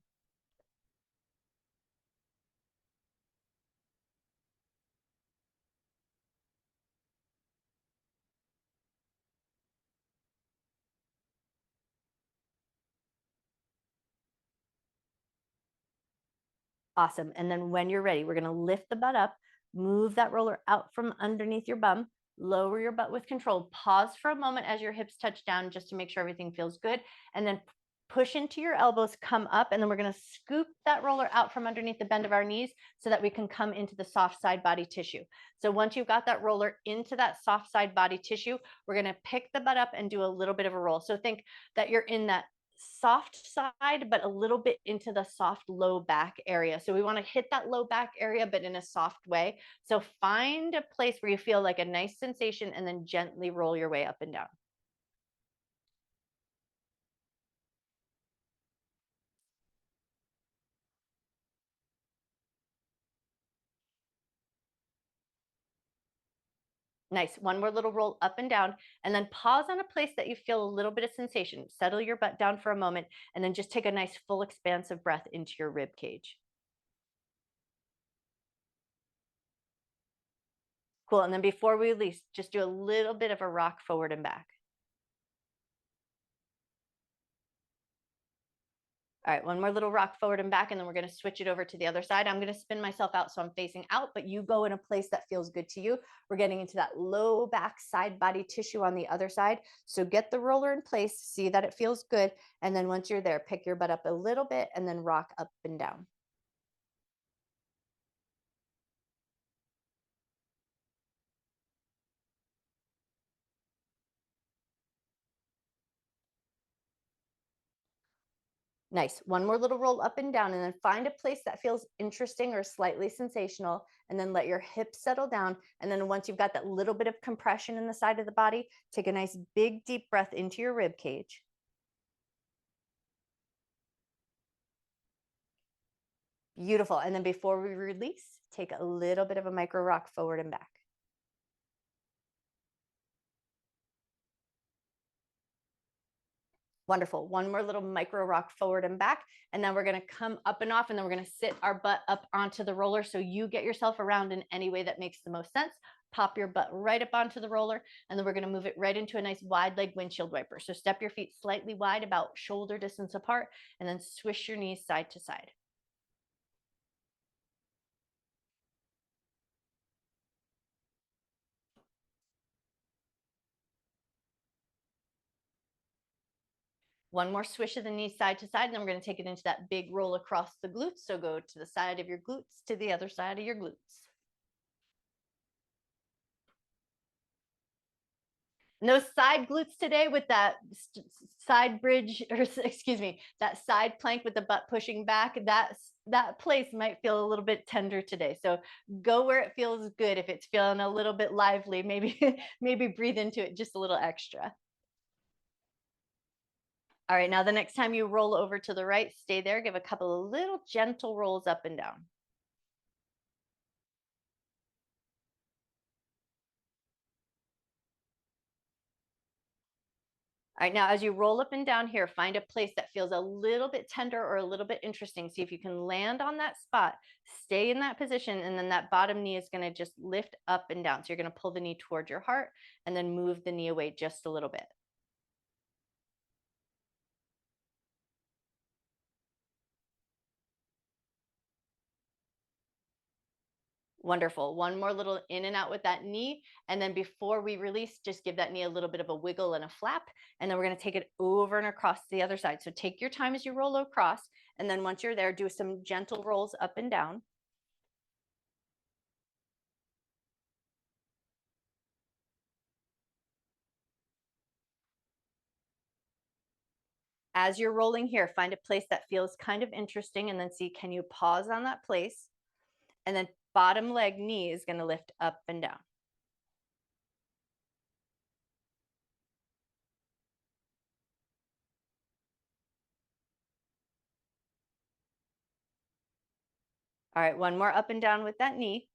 Awesome. And then when you're ready, we're going to lift the butt up, move that roller out from underneath your bum, lower your butt with control. Pause for a moment as your hips touch down just to make sure everything feels good. And then push into your elbows, come up, and then we're going to scoop that roller out from underneath the bend of our knees so that we can come into the soft side body tissue. So once you've got that roller into that soft side body tissue, we're going to pick the butt up and do a little bit of a roll. So think that you're in that soft side, but a little bit into the soft low back area. So we want to hit that low back area, but in a soft way. So find a place where you feel like a nice sensation and then gently roll your way up and down. Nice. One more little roll up and down, and then pause on a place that you feel a little bit of sensation. Settle your butt down for a moment, and then just take a nice full expansive breath into your rib cage. Cool. And then before we release, just do a little bit of a rock forward and back. All right, one more little rock forward and back, and then we're going to switch it over to the other side. I'm going to spin myself out so I'm facing out, but you go in a place that feels good to you. We're getting into that low back side body tissue on the other side. So get the roller in place, see that it feels good. And then once you're there, pick your butt up a little bit and then rock up and down. Nice. One more little roll up and down, and then find a place that feels interesting or slightly sensational, and then let your hips settle down. And then once you've got that little bit of compression in the side of the body, take a nice big deep breath into your rib cage. Beautiful. And then before we release, take a little bit of a micro rock forward and back. Wonderful. One more little micro rock forward and back. And then we're going to come up and off, and then we're going to sit our butt up onto the roller. So you get yourself around in any way that makes the most sense. Pop your butt right up onto the roller, and then we're going to move it right into a nice wide leg windshield wiper. So step your feet slightly wide, about shoulder distance apart, and then swish your knees side to side. One more swish of the knees side to side, and then we're going to take it into that big roll across the glutes. So go to the side of your glutes, to the other side of your glutes. And those side glutes today with that side bridge, or excuse me, that side plank with the butt pushing back, that place might feel a little bit tender today. So go where it feels good. If it's feeling a little bit lively, maybe maybe breathe into it just a little extra. All right, now the next time you roll over to the right, stay there, give a couple of little gentle rolls up and down. All right, now as you roll up and down here, find a place that feels a little bit tender or a little bit interesting. See if you can land on that spot, stay in that position, and then that bottom knee is gonna just lift up and down. So you're gonna pull the knee toward your heart and then move the knee away just a little bit. Wonderful. One more little in and out with that knee. And then before we release, just give that knee a little bit of a wiggle and a flap. And then we're going to take it over and across the other side. So take your time as you roll across. And then once you're there, do some gentle rolls up and down. As you're rolling here, find a place that feels kind of interesting and then see, can you pause on that place? And then bottom leg knee is going to lift up and down. All right, one more up and down with that knee.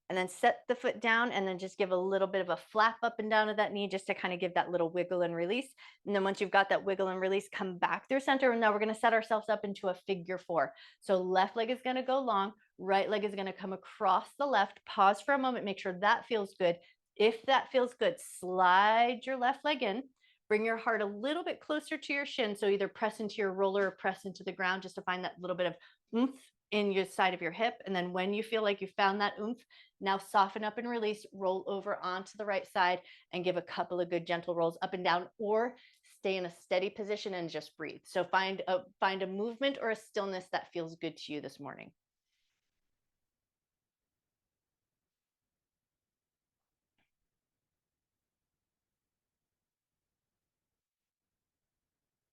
And then set the foot down and then just give a little bit of a flap up and down of that knee just to kind of give that little wiggle and release. And then once you've got that wiggle and release, come back through center. And now we're going to set ourselves up into a figure four. So left leg is going to go long, right leg is going to come across the left. Pause for a moment, make sure that feels good. If that feels good, slide your left leg in. Bring your heart a little bit closer to your shin. So either press into your roller or press into the ground just to find that little bit of oomph in your side of your hip. And then when you feel like you found that oomph, now soften up and release, roll over onto the right side and give a couple of good gentle rolls up and down, or stay in a steady position and just breathe. So find a movement or a stillness that feels good to you this morning.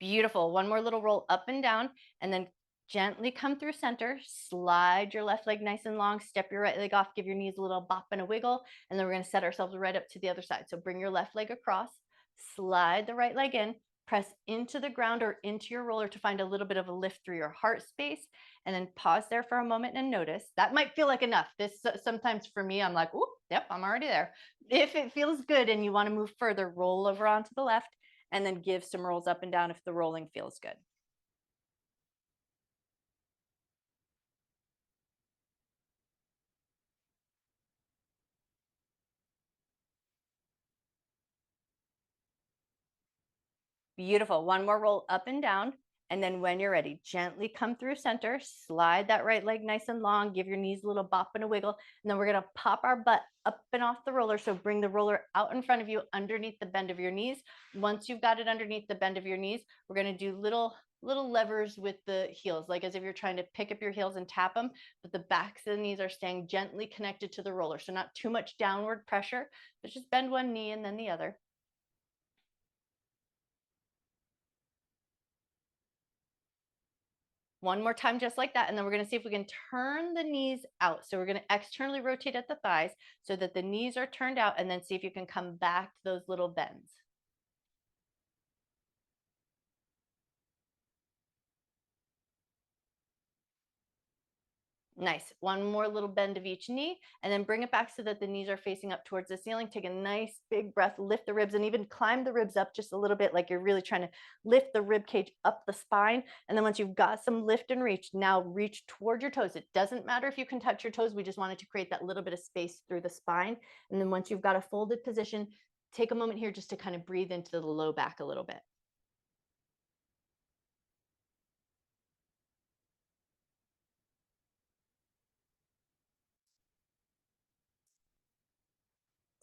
Beautiful. One more little roll up and down, and then gently come through center, slide your left leg nice and long, step your right leg off, give your knees a little bop and a wiggle, and then we're going to set ourselves right up to the other side. So bring your left leg across, slide the right leg in, press into the ground or into your roller to find a little bit of a lift through your heart space, and then pause there for a moment and notice. That might feel like enough. This sometimes for me, I'm like, oh, yep, I'm already there. If it feels good and you want to move further, roll over onto the left, and then give some rolls up and down if the rolling feels good. Beautiful. One more roll up and down. And then when you're ready, gently come through center, slide that right leg nice and long, give your knees a little bop and a wiggle. And then we're going to pop our butt up and off the roller. So bring the roller out in front of you underneath the bend of your knees. Once you've got it underneath the bend of your knees, we're going to do little levers with the heels, like as if you're trying to pick up your heels and tap them, but the backs of the knees are staying gently connected to the roller. So not too much downward pressure, but just bend one knee and then the other. One more time, just like that. And then we're going to see if we can turn the knees out. So we're going to externally rotate at the thighs so that the knees are turned out, and then see if you can come back to those little bends. Nice. One more little bend of each knee, and then bring it back so that the knees are facing up towards the ceiling. Take a nice big breath, lift the ribs, and even climb the ribs up just a little bit, like you're really trying to lift the rib cage up the spine. And then once you've got some lift and reach, now reach toward your toes. It doesn't matter if you can touch your toes. We just wanted to create that little bit of space through the spine. And then once you've got a folded position, take a moment here just to kind of breathe into the low back a little bit.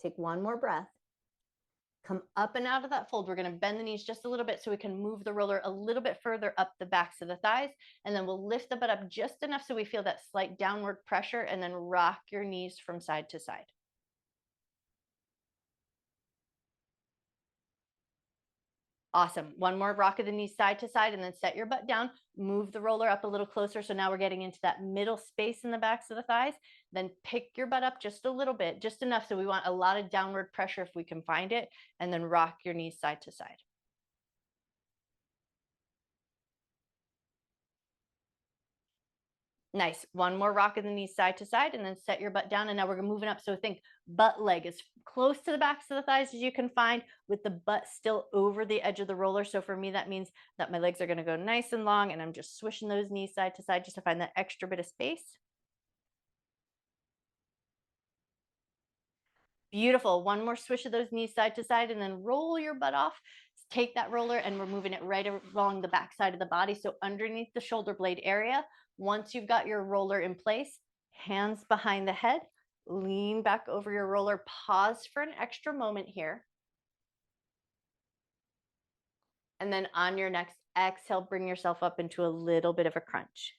Take one more breath. Come up and out of that fold. We're going to bend the knees just a little bit so we can move the roller a little bit further up the backs of the thighs. And then we'll lift the butt up just enough so we feel that slight downward pressure, and then rock your knees from side to side. Awesome. One more rock of the knees side to side, and then set your butt down. Move the roller up a little closer. So now we're getting into that middle space in the backs of the thighs. Then pick your butt up just a little bit, just enough. So we want a lot of downward pressure if we can find it. And then rock your knees side to side. Nice. One more rock of the knees side to side, and then set your butt down. And now we're moving up. So think butt leg as close to the backs of the thighs as you can find, with the butt still over the edge of the roller. So for me, that means that my legs are going to go nice and long, and I'm just swishing those knees side to side just to find that extra bit of space. Beautiful. One more swish of those knees side to side, and then roll your butt off. Take that roller, and we're moving it right along the back side of the body. So underneath the shoulder blade area. Once you've got your roller in place, hands behind the head, lean back over your roller, pause for an extra moment here. And then on your next exhale, bring yourself up into a little bit of a crunch.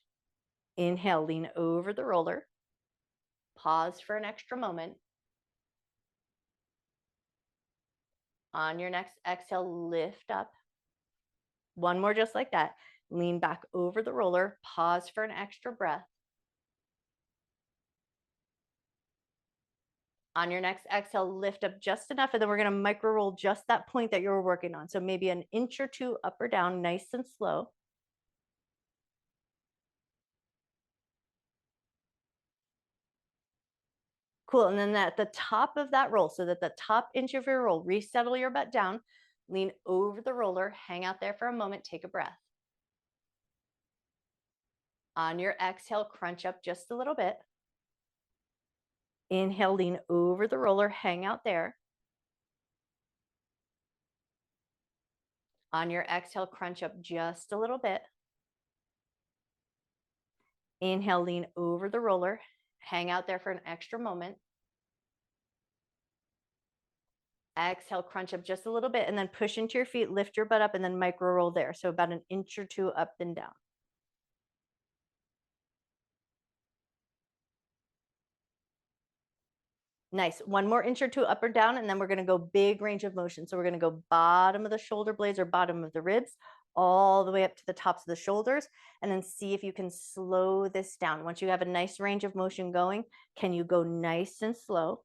Inhale, lean over the roller, pause for an extra moment. On your next exhale, lift up. One more just like that. Lean back over the roller, pause for an extra breath. On your next exhale, lift up just enough, and then we're going to micro roll just that point that you were working on. So maybe an inch or two up or down, nice and slow. Cool. And then at the top of that roll, so that the top inch of your roll, resettle your butt down, lean over the roller, hang out there for a moment, take a breath. On your exhale, crunch up just a little bit. Inhale, lean over the roller, hang out there. On your exhale, crunch up just a little bit. Inhale, lean over the roller, hang out there for an extra moment. Exhale, crunch up just a little bit, and then push into your feet, lift your butt up, and then micro roll there. So about an inch or two up and down. Nice. One more inch or two up or down, and then we're going to go big range of motion. So we're going to go bottom of the shoulder blades or bottom of the ribs, all the way up to the tops of the shoulders, and then see if you can slow this down. Once you have a nice range of motion going, can you go nice and slow?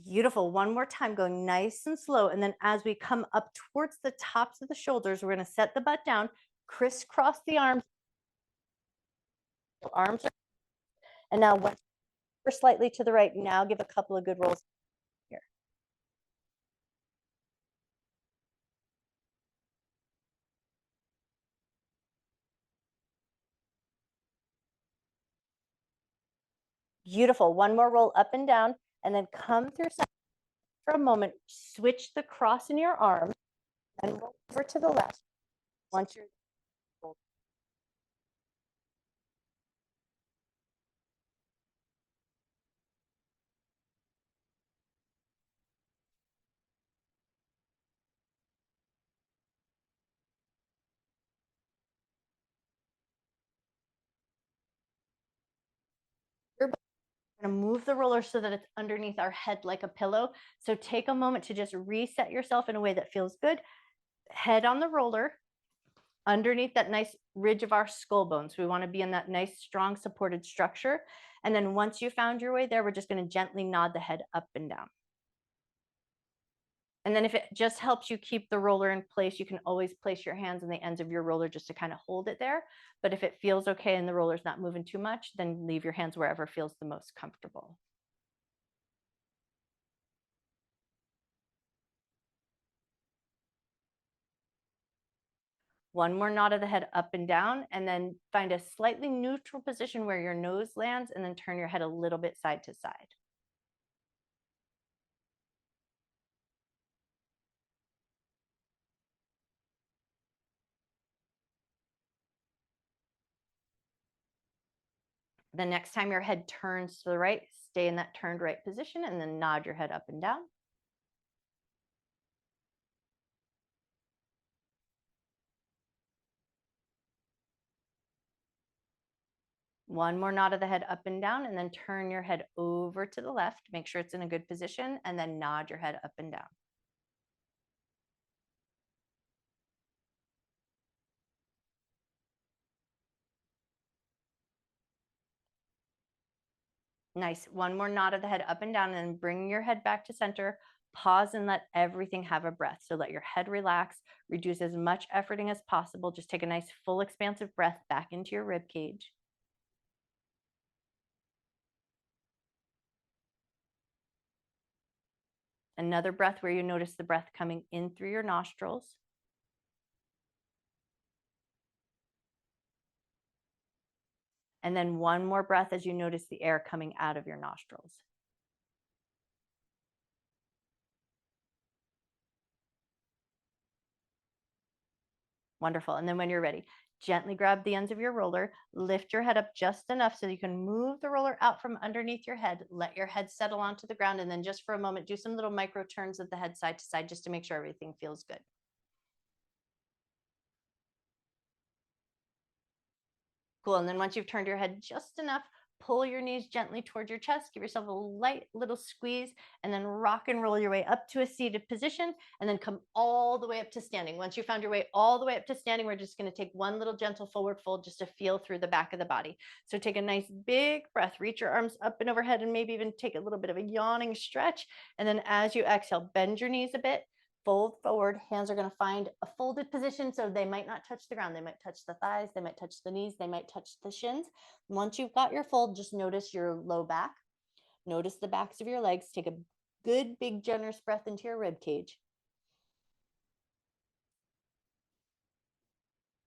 Beautiful. One more time, going nice and slow. And then as we come up towards the tops of the shoulders, we're going to set the butt down, crisscross the arms. Arms are, and now once we're slightly to the right, now give a couple of good rolls here. Beautiful. One more roll up and down, and then come through for a moment. Switch the cross in your arm and roll over to the left. Once you're going to move the roller so that it's underneath our head like a pillow. So take a moment to just reset yourself in a way that feels good. Head on the roller, underneath that nice ridge of our skull bones. We want to be in that nice, strong, supported structure. And then once you found your way there, we're just going to gently nod the head up and down. And then if it just helps you keep the roller in place, you can always place your hands on the ends of your roller just to kind of hold it there. But if it feels okay and the roller's not moving too much, then leave your hands wherever feels the most comfortable. One more nod of the head up and down, and then find a slightly neutral position where your nose lands, and then turn your head a little bit side to side. The next time your head turns to the right, stay in that turned right position and then nod your head up and down. One more nod of the head up and down, and then turn your head over to the left. Make sure it's in a good position, and then nod your head up and down. Nice. One more nod of the head up and down, and then bring your head back to center. Pause and let everything have a breath. So let your head relax, reduce as much efforting as possible. Just take a nice full expansive breath back into your rib cage. Another breath where you notice the breath coming in through your nostrils. And then one more breath as you notice the air coming out of your nostrils. Wonderful. And then when you're ready, gently grab the ends of your roller, lift your head up just enough so you can move the roller out from underneath your head, let your head settle onto the ground, and then just for a moment, do some little micro turns of the head side to side just to make sure everything feels good. Cool. And then once you've turned your head just enough, pull your knees gently towards your chest, give yourself a light little squeeze, and then rock and roll your way up to a seated position, and then come all the way up to standing. Once you found your way all the way up to standing, we're just going to take one little gentle forward fold just to feel through the back of the body. So take a nice big breath, reach your arms up and overhead, and maybe even take a little bit of a yawning stretch. And then as you exhale, bend your knees a bit, fold forward. Hands are going to find a folded position, so they might not touch the ground. They might touch the thighs, they might touch the knees, they might touch the shins. Once you've got your fold, just notice your low back. Notice the backs of your legs. Take a good, big, generous breath into your rib cage.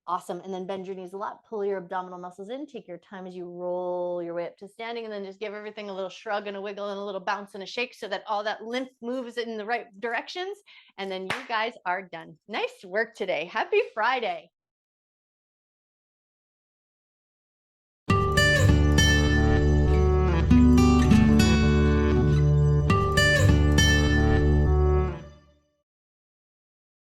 Awesome. And then bend your knees a lot, pull your abdominal muscles in, take your time as you roll your way up to standing, and then just give everything a little shrug and a wiggle and a little bounce and a shake so that all that lymph moves in the right directions. And then you guys are done. Nice work today. Happy Friday.